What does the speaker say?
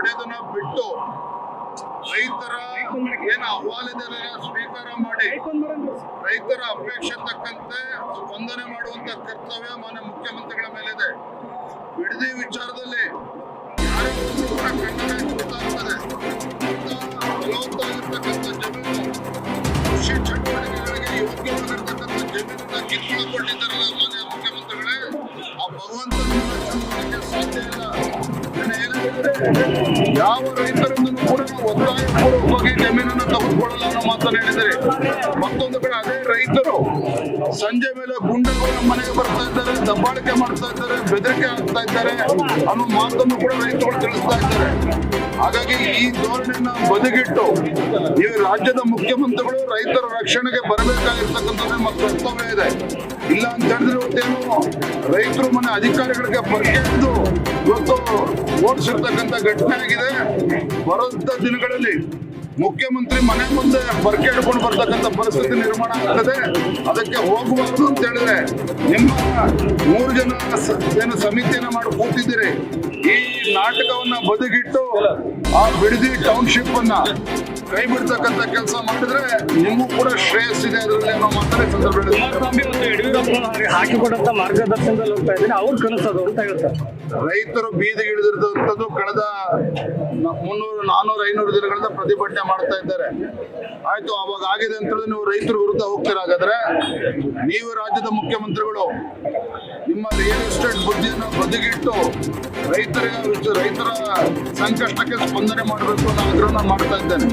ಹೊಡೆಯೋದನ್ನ ಬಿಟ್ಟು ರೈತರ ಏನು ಅಹವಾಲಿದೆಲ್ಲ ಸ್ವೀಕಾರ ಮಾಡಿ ರೈತರ ಅಪೇಕ್ಷೆ ತಕ್ಕಂತೆ ಸ್ಪಂದನೆ ಮಾಡುವಂತ ಕರ್ತವ್ಯ ಮಾನ್ಯ ಮುಖ್ಯಮಂತ್ರಿಗಳ ಮೇಲಿದೆ. ಬಿಡದಿ ವಿಚಾರದಲ್ಲಿ ಯಾರಿಗೂ ಕೂಡ ಖಂಡನೆ ಕೊಡ್ತಾ ಇರ್ತದೆ. ಫಲವತ್ತಾಗಿರ್ತಕ್ಕಂಥ ಜಮೀನು ಕೃಷಿ ಚಟುವಟಿಕೆಗಳಿಗೆ ಯೋಗ್ಯವಾಗಿರ್ತಕ್ಕಂಥ ಜಮೀನನ್ನ ಕಿತ್ತುಕೊಂಡಿದ್ದಾರಲ್ಲ ಮಾನ್ಯ ಮುಖ್ಯಮಂತ್ರಿಗಳೇ, ಆ ಭಗವಂತನ ಚಟುವಟಿಕೆ ಸಾಧ್ಯ ಇಲ್ಲ. ಯಾವ ರೈತರನ್ನು ಕೂಡ ಒತ್ತಾಯಪೂರ್ವಕವಾಗಿ ಜಮೀನನ್ನು ತೆಗೆದುಕೊಳ್ಳಲ್ಲ ಅನ್ನೋ ಮಾತನ್ನು ಹೇಳಿದರೆ, ಮತ್ತೊಂದು ಕಡೆ ಅದೇ ರೈತರು ಸಂಜೆ ಮೇಲೆ ಗುಂಡಗಳ ಮನೆಗೆ ಬರ್ತಾ ಇದ್ದಾರೆ, ದಬ್ಬಾಳಿಕೆ ಮಾಡ್ತಾ ಇದ್ದಾರೆ, ಬೆದರಿಕೆ ಆಗ್ತಾ ಇದ್ದಾರೆ ಅನ್ನೋ ಮಾತನ್ನು ಕೂಡ ರೈತರು ತಿಳಿಸ್ತಾ ಇದ್ದಾರೆ. ಹಾಗಾಗಿ ಈ ಧೋರಣೆಯನ್ನ ಬದಿಗಿಟ್ಟು ಈ ರಾಜ್ಯದ ಮುಖ್ಯಮಂತ್ರಿಗಳು ರೈತರ ರಕ್ಷಣೆಗೆ ಬರಬೇಕಾಗಿರ್ತಕ್ಕಂಥದ್ದು ನಮ್ಮ ಕರ್ತವ್ಯ ಇದೆ. ಇಲ್ಲ ಅಂತ ಹೇಳಿದ್ರೆ ಇವತ್ತೇನು ರೈತರು ಮನೆ ಅಧಿಕಾರಿಗಳಿಗೆ ಬರ್ಕೊಂಡು ಇವತ್ತು ಓಡಿಸಿರ್ತಕ್ಕಂಥ ಘಟನೆ ಆಗಿದೆ. ಬರುವಂತ ದಿನಗಳಲ್ಲಿ ಮುಖ್ಯಮಂತ್ರಿ ಮನೆ ಮುಂದೆ ಬರ್ಕೆ ಹಿಡ್ಕೊಂಡು ಬರ್ತಕ್ಕಂಥ ಪರಿಸ್ಥಿತಿ ನಿರ್ಮಾಣ ಆಗ್ತದೆ. ಅದಕ್ಕೆ ಹೋಗಬಾರ್ದು ಅಂತ ಹೇಳಿದ್ರೆ ನಿಮ್ಮ 3 ಜನ ಏನು ಸಮಿತಿಯನ್ನ ಮಾಡಿ ಕೂತಿದ್ದೀರಿ, ಈ ನಾಟಕವನ್ನ ಬದಿಗಿಟ್ಟು ಆ ಬಿಡದಿ ಟೌನ್ಶಿಪ್ ಅನ್ನ ಕೈ ಬಿಡ್ತಕ್ಕಂಥ ಕೆಲಸ ಮಾಡಿದ್ರೆ ನಿಮಗೂ ಕೂಡ ಶ್ರೇಯಸ್ಸಿದೆ ಅದರಲ್ಲಿ ಅನ್ನೋ ಮಾತನ್ನ ಸಂದರ್ಭದಲ್ಲಿ ಯಡಿಯೂರಪ್ಪ ಹಾಕಿಕೊಡಂತ ಮಾರ್ಗದರ್ಶನದಲ್ಲಿ ಹೋಗ್ತಾ ಇದ್ದೀನಿ, ಅವ್ರು ಕನಸೋದು ಅಂತ ಹೇಳ್ತಾರೆ. ರೈತರು ಬೀದಿಗೆ ಇಳಿದಿರ್ತಕ್ಕಂಥದ್ದು ಕಳೆದ 300, 400, 500 ದಿನಗಳಿಂದ ಪ್ರತಿಭಟನೆ ಮಾಡ್ತಾ ಇದ್ದಾರೆ. ಆಯ್ತು, ಅವಾಗ ಆಗಿದೆ ಅಂತ ಹೇಳಿದ್ರೆ ನೀವು ರೈತರ ವಿರುದ್ಧ ಹೋಗ್ತೀರ. ಹಾಗಾದ್ರೆ ನೀವು ರಾಜ್ಯದ ಮುಖ್ಯಮಂತ್ರಿಗಳು ನಿಮ್ಮ ರಿಯಲ್ ಎಸ್ಟೇಟ್ ಬುದ್ಧಿಯನ್ನು ಬದಿಗಿಟ್ಟು ರೈತರ ಸಂಕಷ್ಟಕ್ಕೆ ಸ್ಪಂದನೆ ಮಾಡಬೇಕು ಅನ್ನೋ ಆಗ್ರಹ ಮಾಡ್ತಾ ಇದ್ದೇನೆ.